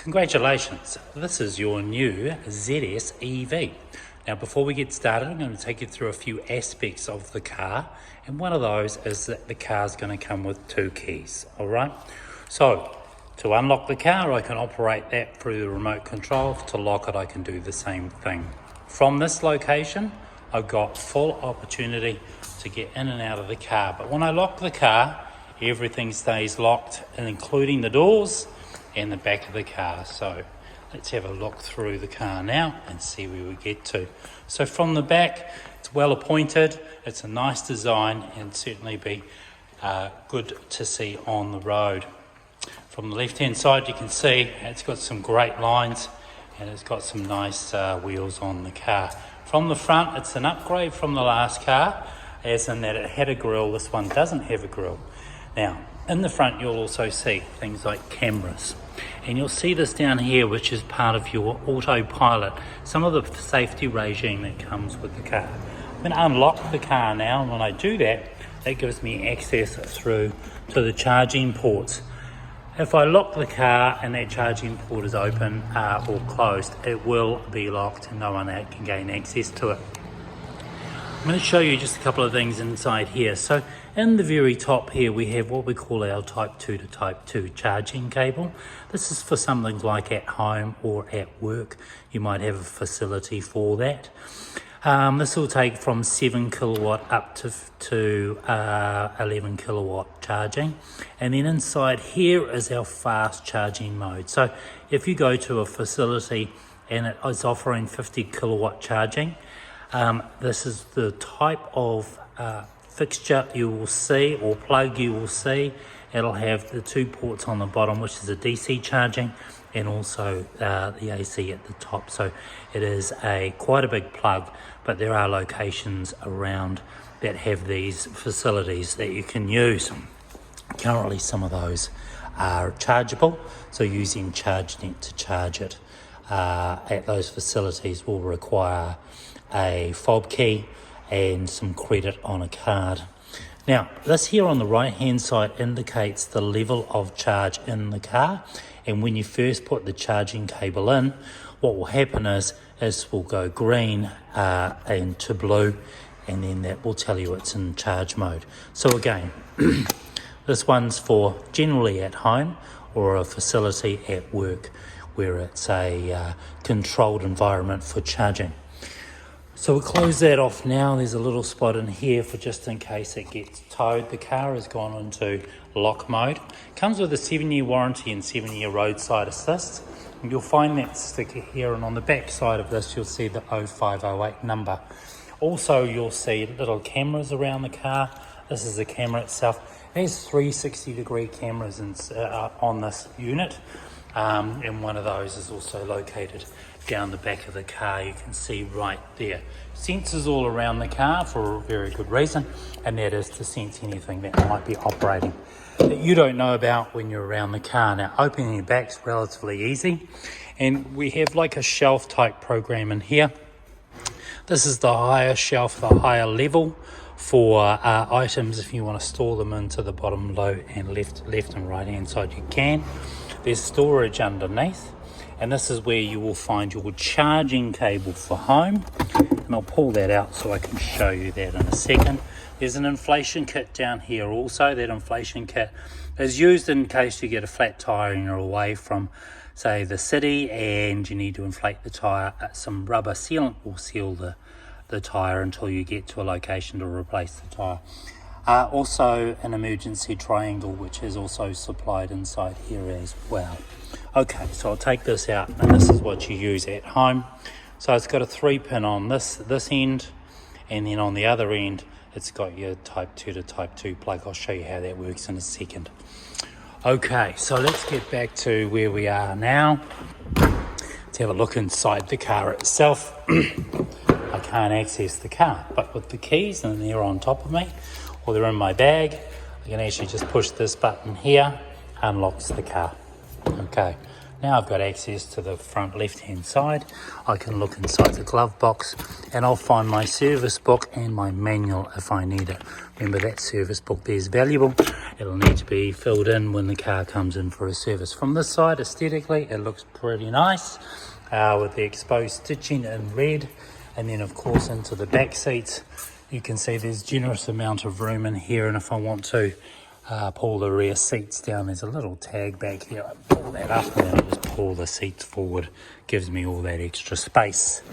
Congratulations, this is your new ZSEV. Now before we get started, I'm going to take you through a few aspects of the car, and one of those is that the car is going to come with 2 keys, alright? So to unlock the car, I can operate that through the remote control. To lock it, I can do the same thing. From this location, I've got full opportunity to get in and out of the car, but when I lock the car, everything stays locked, including the doors and the back of the car. So let's have a look through the car now and see where we get to. So from the back, it's well appointed, it's a nice design, and certainly be good to see on the road. From the left hand side, you can see it's got some great lines and it's got some nice wheels on the car. From the front, it's an upgrade from the last car, as in that it had a grille. This one doesn't have a grille. Now in the front, you'll also see things like cameras, and you'll see this down here, which is part of your autopilot, some of the safety regime that comes with the car. I'm going to unlock the car now, and when I do that, that gives me access through to the charging ports. If I lock the car and that charging port is open or closed, it will be locked and no one can gain access to it. I'm going to show you just a couple of things inside here. So in the very top here, we have what we call our type 2 to type 2 charging cable. This is for something like at home or at work. You might have a facility for that. This will take from 7 kilowatt up to 11 kilowatt charging. And then inside here is our fast charging mode. So if you go to a facility and it is offering 50 kilowatt charging, this is the type of fixture you will see, or plug you will see. It'll have the 2 ports on the bottom, which is a DC charging, and also the AC at the top. So it is quite a big plug, but there are locations around that have these facilities that you can use. Currently some of those are chargeable, so using ChargeNet to charge it at those facilities will require a fob key and some credit on a card. Now this here on the right hand side indicates the level of charge in the car, and when you first put the charging cable in, what will happen is this will go green and to blue, and then that will tell you it's in charge mode. So again, this one's for generally at home or a facility at work where it's a controlled environment for charging. So we'll close that off now. There's a little spot in here for just in case it gets towed. The car has gone into lock mode. Comes with a 7-year warranty and 7-year roadside assist. And you'll find that sticker here, and on the back side of this you'll see the 0508 number. Also you'll see little cameras around the car. This is the camera itself. There's 360-degree cameras on this unit. And one of those is also located down the back of the car. You can see right there. Sensors all around the car for a very good reason, and that is to sense anything that might be operating that you don't know about when you're around the car. Now opening the back's relatively easy, and we have like a shelf type program in here. This is the higher shelf, the higher level for items. If you want to store them into the bottom, low and left and right hand side, you can. There's storage underneath, and this is where you will find your charging cable for home, and I'll pull that out so I can show you that in a second. There's an inflation kit down here also. That inflation kit is used in case you get a flat tire and you're away from, say, the city and you need to inflate the tire. Some rubber sealant will seal the tire until you get to a location to replace the tire. Also an emergency triangle, which is also supplied inside here as well. Okay, so I'll take this out, and this is what you use at home. So it's got a 3-pin on this end, and then on the other end it's got your type 2 to type 2 plug. I'll show you how that works in a second. Okay, so let's get back to where we are now. Let's have a look inside the car itself. I can't access the car, but with the keys, and they're on top of me, or they're in my bag, I can actually just push this button here, unlocks the car. Okay, now I've got access to the front left hand side. I can look inside the glove box, and I'll find my service book and my manual if I need it. Remember, that service book there is valuable, It'll need to be filled in when the car comes in for a service. From this side, aesthetically, it looks pretty nice with the exposed stitching in red. And then of course into the back seats, you can see there's generous amount of room in here, and if I want to pull the rear seats down, there's a little tag back here. I pull that up and then I just pull the seats forward, gives me all that extra space.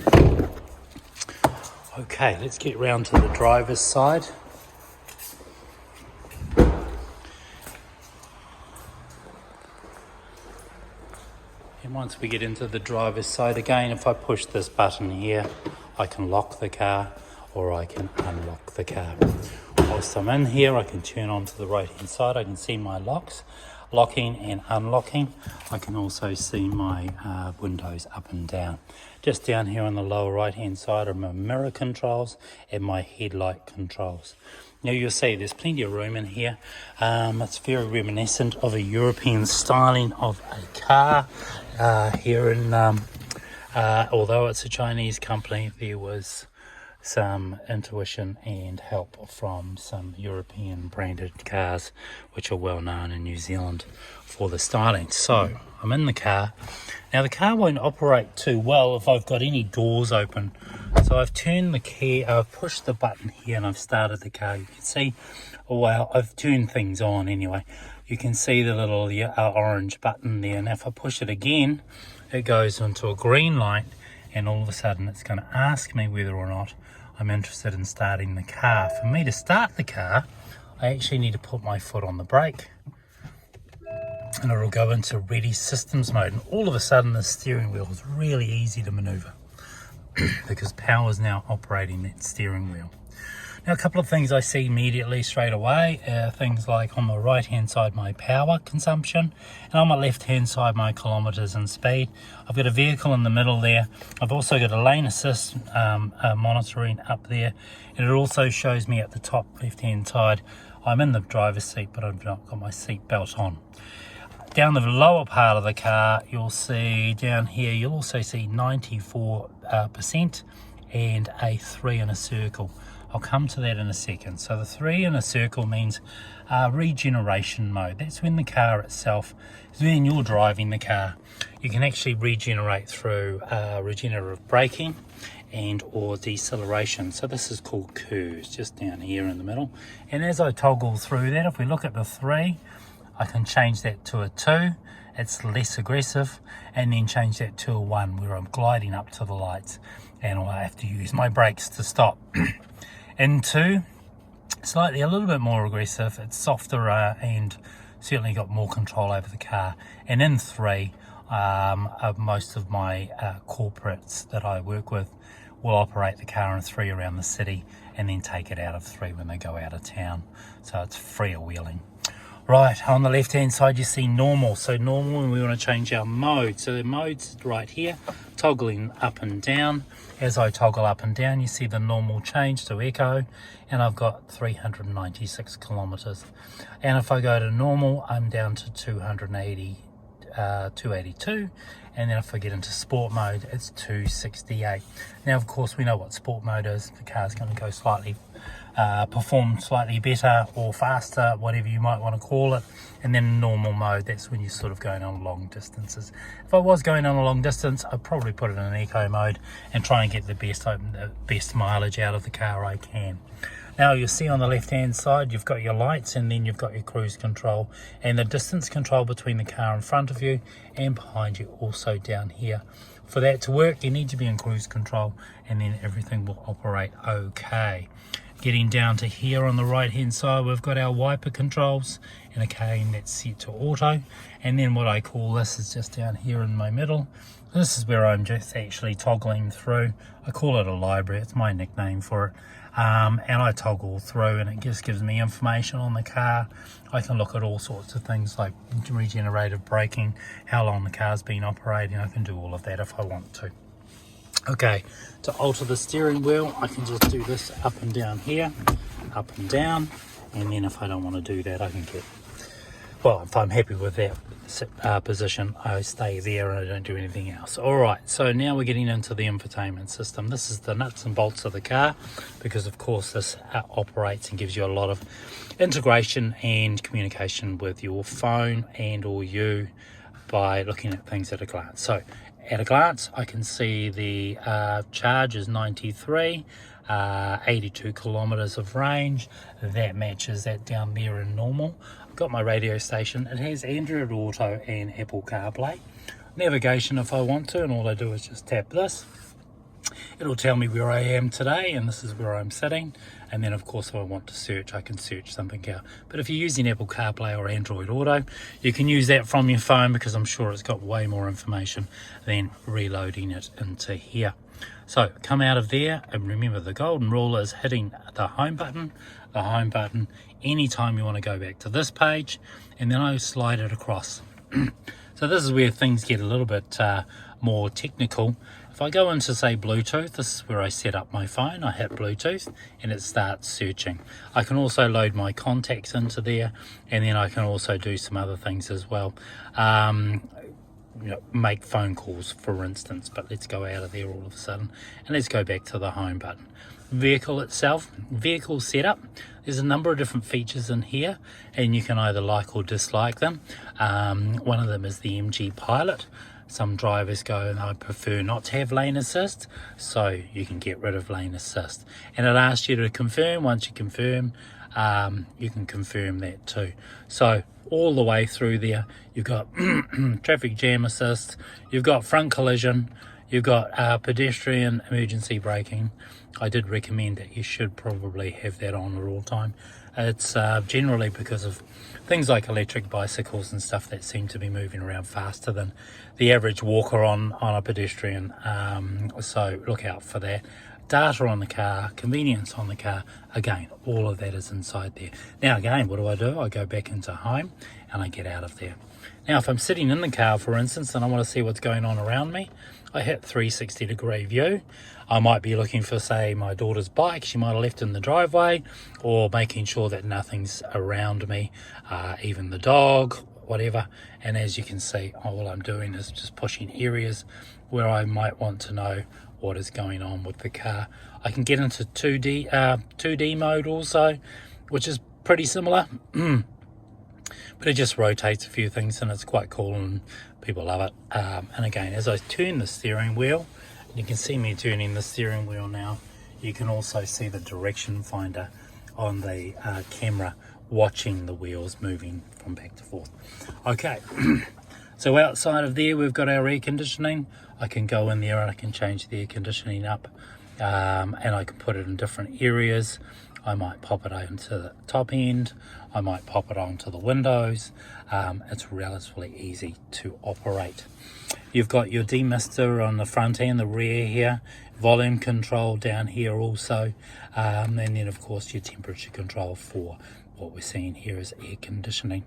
Okay, let's get round to the driver's side. And once we get into the driver's side again, if I push this button here, I can lock the car or I can unlock the car. Whilst I'm in here, I can turn onto the right hand side. I can see my locks, locking and unlocking. I can also see my windows up and down. Just down here on the lower right hand side are my mirror controls and my headlight controls. Now you'll see there's plenty of room in here. It's very reminiscent of a European styling of a car. Here in, although it's a Chinese company, there was some intuition and help from some European branded cars which are well known in New Zealand for the styling. So I'm in the car. Now the car won't operate too well if I've got any doors open. So I've turned the key, I've pushed the button here and I've started the car. You can see, well, I've turned things on anyway. You can see the little orange button there, and if I push it again, it goes into a green light, and all of a sudden it's going to ask me whether or not I'm interested in starting the car. For me to start the car, I actually need to put my foot on the brake, and it'll go into ready systems mode, and all of a sudden the steering wheel is really easy to maneuver because power is now operating that steering wheel. Now a couple of things I see immediately straight away, things like on the right hand side my power consumption, and on my left hand side my kilometers and speed. I've got a vehicle in the middle there. I've also got a lane assist monitoring up there, and it also shows me at the top left hand side I'm in the driver's seat, but I've not got my seat belt on. Down the lower part of the car, you'll see down here, you'll also see 94% and a 3 in a circle. I'll come to that in a second. So the 3 in a circle means regeneration mode. That's when the car itself, when you're driving the car, you can actually regenerate through regenerative braking and or deceleration. So this is called cruise, just down here in the middle. And as I toggle through that, if we look at the 3, I can change that to a 2. It's less aggressive, and then change that to a 1 where I'm gliding up to the lights and I have to use my brakes to stop. In 2, slightly a little bit more aggressive, it's softer and certainly got more control over the car. And in 3, most of my corporates that I work with will operate the car in 3 around the city and then take it out of 3 when they go out of town. So it's freer wheeling. Right, on the left hand side you see normal. So normal, and we want to change our mode. So the mode's right here, toggling up and down. As I toggle up and down, you see the normal change to eco, and I've got 396 kilometers. And if I go to normal, I'm down to 282, and then if I get into sport mode, it's 268. Now of course we know what sport mode is. The car's going to go slightly perform slightly better or faster, whatever you might want to call it. And then normal mode, that's when you're sort of going on long distances. If I was going on a long distance, I'd probably put it in an eco mode and try and get the best mileage out of the car I can. Now you'll see on the left hand side you've got your lights, and then you've got your cruise control and the distance control between the car in front of you and behind you, also down here. For that to work, you need to be in cruise control, and then everything will operate okay. Getting down to here on the right hand side, we've got our wiper controls, and again that's set to auto. And then what I call this is just down here in my middle. This is where I'm just actually toggling through. I call it a library, it's my nickname for it. And I toggle through, and it just gives me information on the car. I can look at all sorts of things like regenerative braking, how long the car's been operating. I can do all of that if I want to. Okay, to alter the steering wheel, I can just do this up and down here, up and down, and then if I don't want to do that, I can get well, if I'm happy with that position, I stay there and I don't do anything else. Alright, so now we're getting into the infotainment system. This is the nuts and bolts of the car, because of course this operates and gives you a lot of integration and communication with your phone and or you by looking at things at a glance. So at a glance I can see the charge is 93, 82 kilometers of range. That matches that down there in normal. I've got my radio station. It has Android Auto and Apple CarPlay. Navigation if I want to, and all I do is just tap this. It'll tell me where I am today, and this is where I'm sitting. And then of course if I want to search, I can search something out. But if you're using Apple CarPlay or Android Auto, you can use that from your phone, because I'm sure it's got way more information than reloading it into here. So come out of there, and remember the golden rule is hitting the home button. The home button anytime you want to go back to this page, and then I slide it across. So this is where things get a little bit more technical. If I go into, say, Bluetooth, this is where I set up my phone. I hit Bluetooth and it starts searching. I can also load my contacts into there, and then I can also do some other things as well. Make phone calls, for instance. But let's go out of there all of a sudden, and let's go back to the home button. Vehicle itself, vehicle setup. There's a number of different features in here, and you can either like or dislike them. One of them is the MG Pilot. Some drivers go, and I prefer not to have lane assist, so you can get rid of lane assist. And it asks you to confirm. Once you confirm, you can confirm that too. So all the way through there, you've got traffic jam assist, you've got front collision, you've got pedestrian emergency braking. I did recommend that you should probably have that on at all time. It's generally because of things like electric bicycles and stuff that seem to be moving around faster than the average walker on a pedestrian. So look out for that. Data on the car, convenience on the car, again, all of that is inside there. Now again, what do? I go back into home and I get out of there. Now if I'm sitting in the car, for instance, and I want to see what's going on around me, I hit 360-degree view. I might be looking for, say, my daughter's bike. She might have left in the driveway, or making sure that nothing's around me, even the dog, whatever. And as you can see, all I'm doing is just pushing areas where I might want to know what is going on with the car. I can get into 2D mode also, which is pretty similar. But it just rotates a few things, and it's quite cool, and people love it. And again, as I turn the steering wheel, you can see me turning the steering wheel now, you can also see the direction finder on the camera watching the wheels moving from back to forth. Okay, so outside of there we've got our air conditioning. I can go in there and I can change the air conditioning up, and I can put it in different areas. I might pop it onto the top end, I might pop it onto the windows. It's relatively easy to operate. You've got your demister on the front and the rear here, volume control down here also, and then of course your temperature control for what we're seeing here is air conditioning.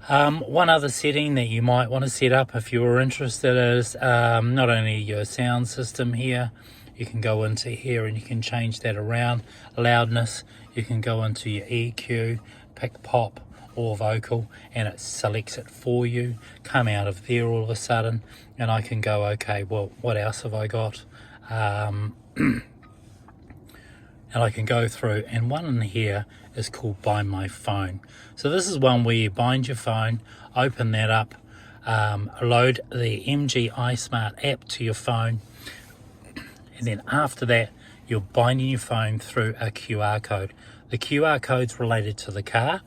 One other setting that you might want to set up if you're interested is not only your sound system here. You can go into here and you can change that around. Loudness, you can go into your EQ, pick pop or vocal, and it selects it for you. Come out of there all of a sudden, and I can go, okay, well, what else have I got? And I can go through, and one in here is called Bind My Phone. So this is one where you bind your phone, open that up, load the MG iSmart app to your phone, and then after that you're binding your phone through a QR code. The QR code's related to the car,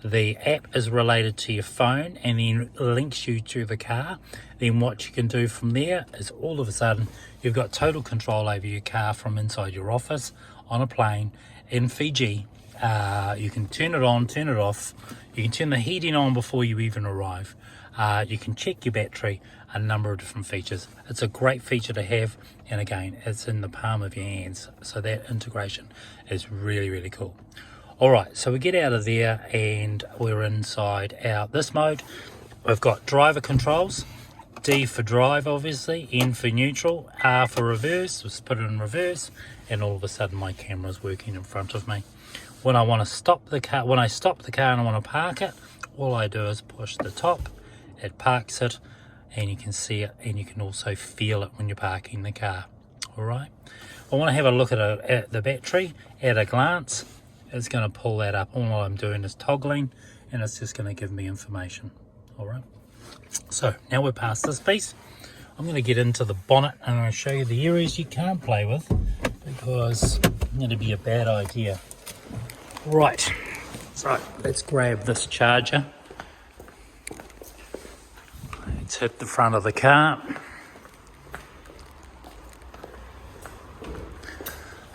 the app is related to your phone, and then links you to the car. Then what you can do from there is all of a sudden you've got total control over your car from inside your office, on a plane, in Fiji. You can turn it on, turn it off, you can turn the heating on before you even arrive. You can check your battery, a number of different features. It's a great feature to have, and again, it's in the palm of your hands, so that integration is really, really cool. Alright, so we get out of there and we're inside out this mode. We've got driver controls, D for drive obviously, N for neutral, R for reverse, let's put it in reverse, and all of a sudden my camera's working in front of me. When I want to stop the car, when I stop the car and I want to park it, all I do is push the top, it parks it, and you can see it, and you can also feel it when you're parking the car. All right, I want to have a look at the battery at a glance. It's going to pull that up. All I'm doing is toggling, and it's just going to give me information. All right, so now we're past this piece. I'm going to get into the bonnet, and I'm going to show you the areas you can't play with, because it's going to be a bad idea. Right, so let's grab this charger. Let's hit the front of the car.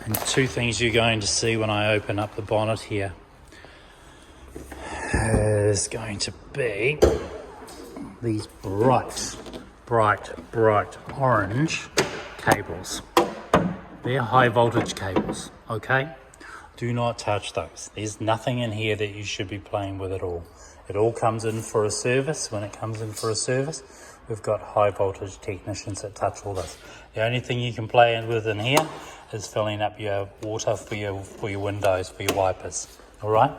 And two things you're going to see when I open up the bonnet here is going to be these bright orange cables. They're high voltage cables, okay? Do not touch those. There's nothing in here that you should be playing with at all. It all comes in for a service. When it comes in for a service, we've got high voltage technicians that touch all this. The only thing you can play with in here is filling up your water for your windows, for your wipers, all right?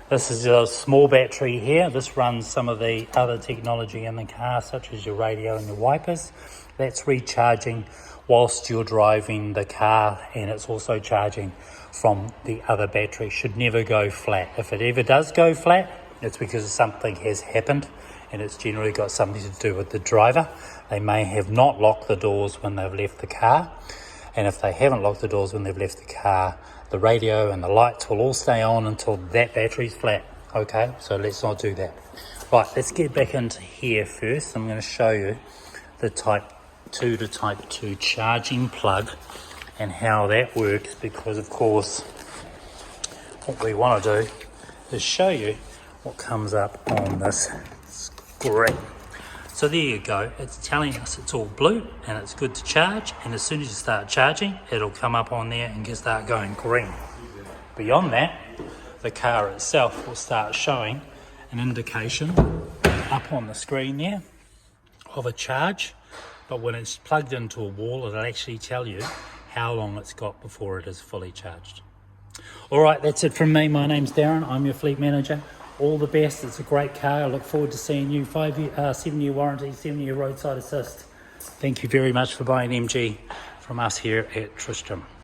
This is a small battery here. This runs some of the other technology in the car, such as your radio and your wipers. That's recharging whilst you're driving the car, and it's also charging from the other battery. Should never go flat. If it ever does go flat, it's because something has happened, and it's generally got something to do with the driver. They may have not locked the doors when they've left the car, and if they haven't locked the doors when they've left the car, the radio and the lights will all stay on until that battery's flat. Okay, so let's not do that. Right, let's get back into here first. I'm going to show you the type 2 to type 2 charging plug and how that works, because of course what we want to do is show you what comes up on this screen. So there you go, it's telling us it's all blue and it's good to charge, and as soon as you start charging, it'll come up on there and start going green. Beyond that, the car itself will start showing an indication up on the screen there of a charge, but when it's plugged into a wall, it'll actually tell you how long it's got before it is fully charged. All right, that's it from me. My name's Darren, I'm your fleet manager. All the best. It's a great car. I look forward to seeing you. 7-year warranty, 7-year roadside assist. Thank you very much for buying MG from us here at Tristram.